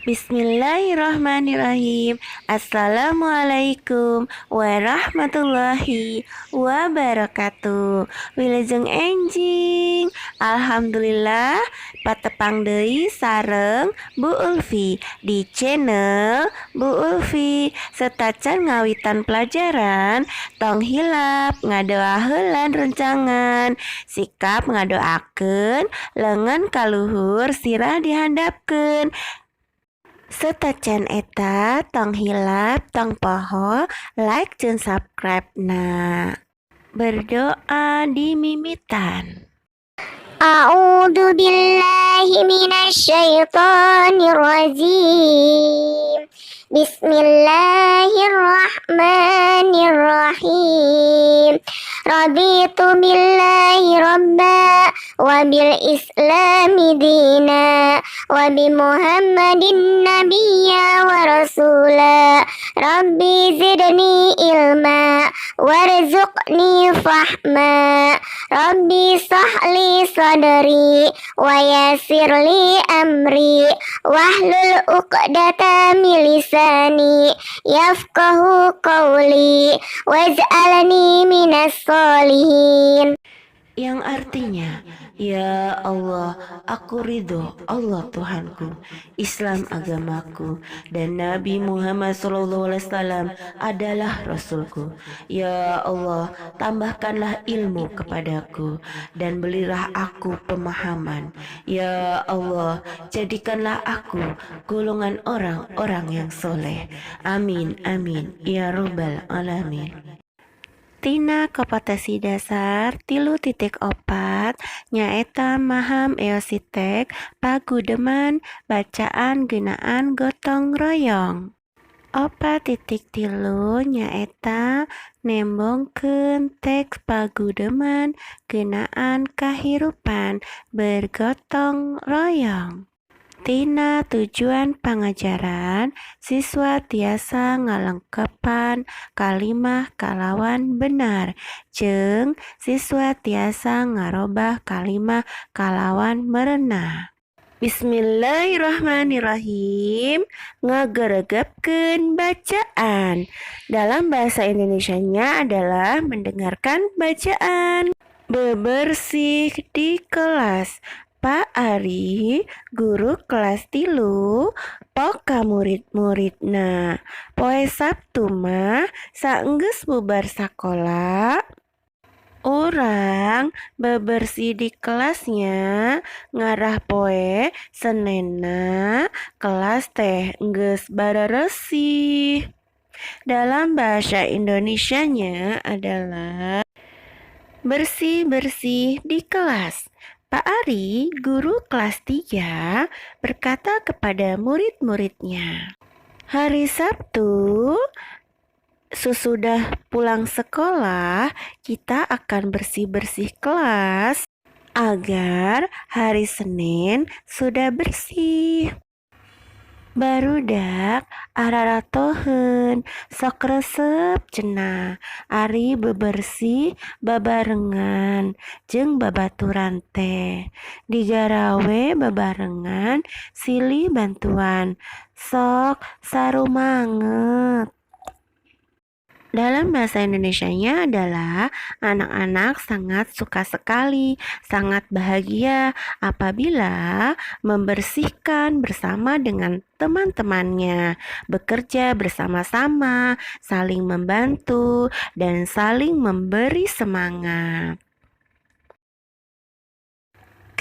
Bismillahirrahmanirrahim. Assalamualaikum warahmatullahi wabarakatuh. Wilujeng enjing. Alhamdulillah patepang deui sareng Bu Ulfi di channel Bu Ulfi. Setacan ngawitan pelajaran tong hilap ngadoa heulan rencangan. Sikap ngadoakeun lengan kaluhur sirah dihandapkeun. Setacan eta tong hilap tong poho like jeung subscribe na. Berdoa di mimitan. A'udzu billahi minasy syaithanir rajim. Bismillahirrahmanirrahim. Raditu billahi rabba wa bil islami dina wa bi Muhammadin nabiyya wa rasula. Rabbi zidni ilma warzuqni fahma. Rabbi sahli sadri wa yassirli amri wahlul uqdata min lisani yafqahu qawli waj'alni minas sholihin. Yang artinya, ya Allah, aku ridho Allah Tuhanku, Islam agamaku, dan Nabi Muhammad SAW adalah Rasulku. Ya Allah, tambahkanlah ilmu kepadaku dan berilah aku pemahaman. Ya Allah, jadikanlah aku golongan orang-orang yang soleh. Amin, amin, ya Rabbal Alamin. Tina kompetensi dasar 3.4 nyaeta maham eositek pagudeman bacaan geunaan gotong royong. 4.3 nyaeta nembongkeun teks pagudeman geunaan kahirupan bergotong royong. Tina tujuan pangajaran, siswa tiasa ngalengkepan kalimah kalawan benar, jeung siswa tiasa ngarobah kalimah kalawan merenah. Bismillahirrahmanirrahim. Ngageregepkeun bacaan. Dalam bahasa Indonesianya adalah mendengarkan bacaan. Bebersih di kelas. Pak Ari, guru kelas 3, pok ka murid-muridna. Poe Sabtu mah saenggeus bubar sakola, orang bebersih di kelasnya ngarah poe Senenna kelas teh geus bareresih. Dalam bahasa Indonesianya adalah bersih-bersih di kelas. Pak Ari, guru kelas 3, berkata kepada murid-muridnya, hari Sabtu, sesudah pulang sekolah, kita akan bersih-bersih kelas agar hari Senin sudah bersih. Barudak araratoheun sok resep cenah Ari bebersih babarengan jeung babaturan teh digarawe babarengan silih bantuan sok sarumanget. Dalam bahasa Indonesianya adalah anak-anak sangat suka sekali, sangat bahagia apabila membersihkan bersama dengan teman-temannya, bekerja bersama-sama, saling membantu, dan saling memberi semangat.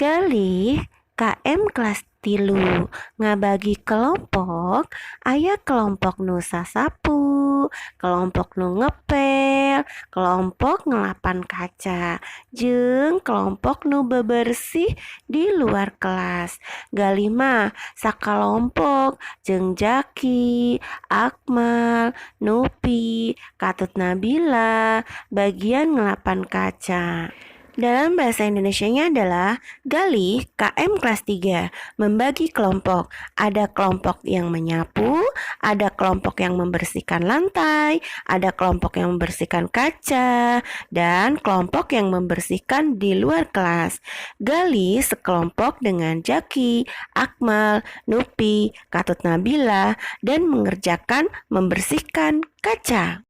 Kelih KM kelas 3 ngabagi kelompok, aya kelompok nu sasapu, kelompok nu ngepel, kelompok ngelapan kaca, jeung kelompok nu bebersih di luar kelas. Galih mah sakalompok jeung Jaki, Akmal, Nupi, Katut Nabila, bagian ngelapan kaca. Dalam bahasa Indonesianya adalah Galih KM kelas 3, membagi kelompok. Ada kelompok yang menyapu, ada kelompok yang membersihkan lantai, ada kelompok yang membersihkan kaca, dan kelompok yang membersihkan di luar kelas. Galih sekelompok dengan Jaki, Akmal, Nupi, Katut Nabila, dan mengerjakan membersihkan kaca.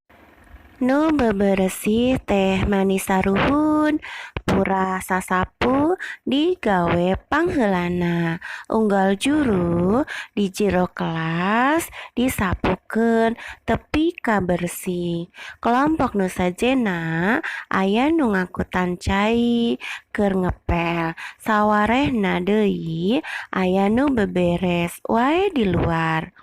Nu beberesih teh manis saruhun, pura sasapu digawe pangheulana. Unggal juru di jero kelas disapukeun tepi ka bersih. Kelompok nu sajena aya nu ngakutan cai keur ngepel. Sawarehna deui aya nu beberes wae di luar.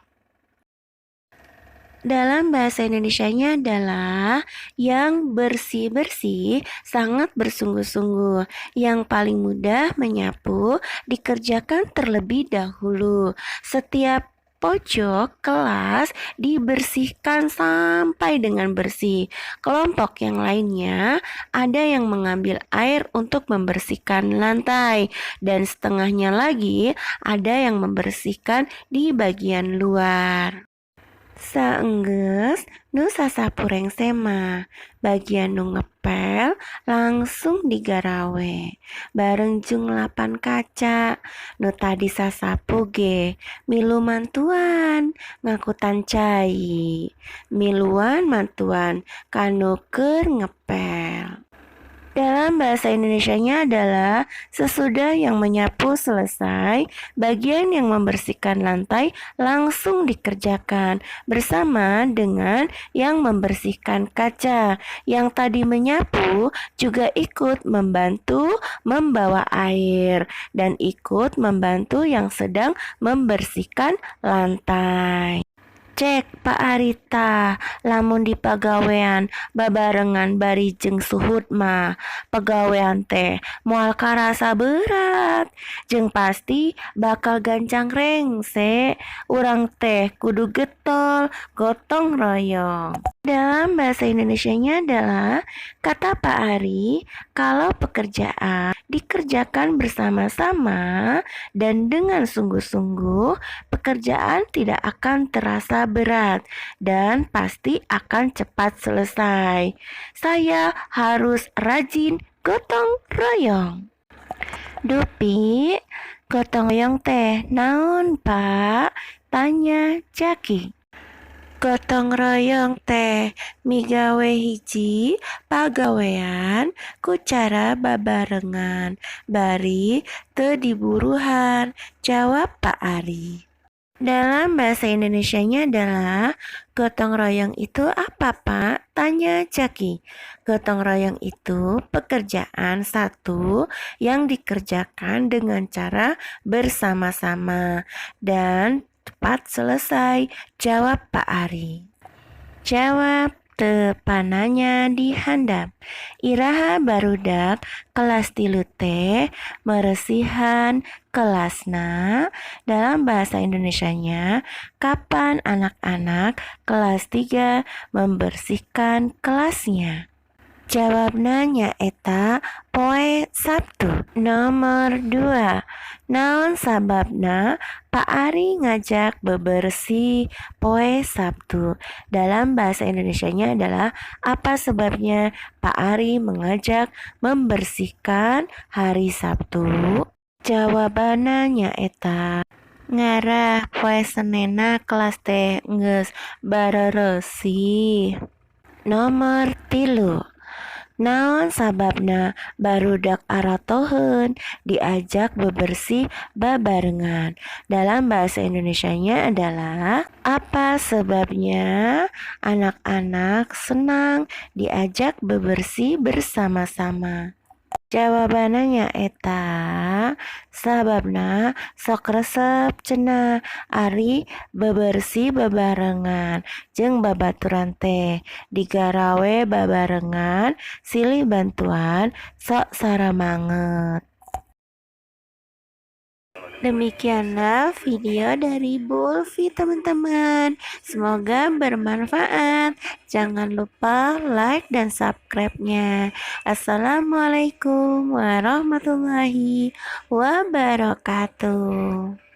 Dalam bahasa Indonesianya adalah yang bersih-bersih sangat bersungguh-sungguh. Yang paling mudah menyapu dikerjakan terlebih dahulu. Setiap pojok kelas dibersihkan sampai dengan bersih. Kelompok yang lainnya ada yang mengambil air untuk membersihkan lantai dan setengahnya lagi ada yang membersihkan di bagian luar. Saenggeus nu sasapureng sema, bagian nu ngepel langsung digarawe. Bareng jeung lapan kaca, nu tadi sasapu ge milu mantuan ngakutan cai. Miluan mantuan kanu keur ngepel. Dalam bahasa Indonesianya adalah sesudah yang menyapu selesai, bagian yang membersihkan lantai langsung dikerjakan bersama dengan yang membersihkan kaca. Yang tadi menyapu juga ikut membantu membawa air dan ikut membantu yang sedang membersihkan lantai. Cek Pak Arita, lamun di pagawean babarengan bari jeung suhud mah pagawean teh moal karasa berat jeung pasti bakal gancang rengse. Urang teh kudu getol gotong royong. Dalam bahasa Indonesianya adalah kata Pak Ari, kalau pekerjaan dikerjakan bersama-sama dan dengan sungguh-sungguh, pekerjaan tidak akan terasa berat dan pasti akan cepat selesai. Saya harus rajin gotong royong. Dupi, gotong royong teh naon, Pak? Tanya Jaki. Gotong royong teh migawe hiji pagawean ku cara babarengan bari teu diburuhan, jawab Pak Ari. Dalam bahasa Indonesianya adalah gotong royong itu apa, Pak? Tanya Jaki. Gotong royong itu pekerjaan satu yang dikerjakan dengan cara bersama-sama dan cepat selesai, jawab Pak Ari. Jawab tepananya dihandap. Iraha barudak kelas 3 teh meresihan kelasna. Dalam bahasa Indonesianya, kapan anak-anak kelas 3 membersihkan kelasnya? Jawabna nyaeta poe Sabtu. Nomor 2. Naon sababna Pak Ari ngajak bebersih poe Sabtu? Dalam bahasa Indonesianya adalah apa sebabnya Pak Ari mengajak membersihkan hari Sabtu? Jawabanna nyaeta ngarah poe Senena kelas teh geus bareresih. Nomor 3. Naon sababna barudak aratoheun diajak bebersih babarengan? Dalam bahasa Indonesianya adalah apa sebabnya anak-anak senang diajak bebersih bersama-sama? Jawabannya nyaeta sababna sok resep cenah Ari bebersih babarengan jeung babaturan teh digarawe babarengan silih bantuan sok saramanget. Demikianlah video dari Bu Ulfi teman-teman. Semoga bermanfaat. Jangan lupa like dan subscribe-nya. Assalamualaikum warahmatullahi wabarakatuh.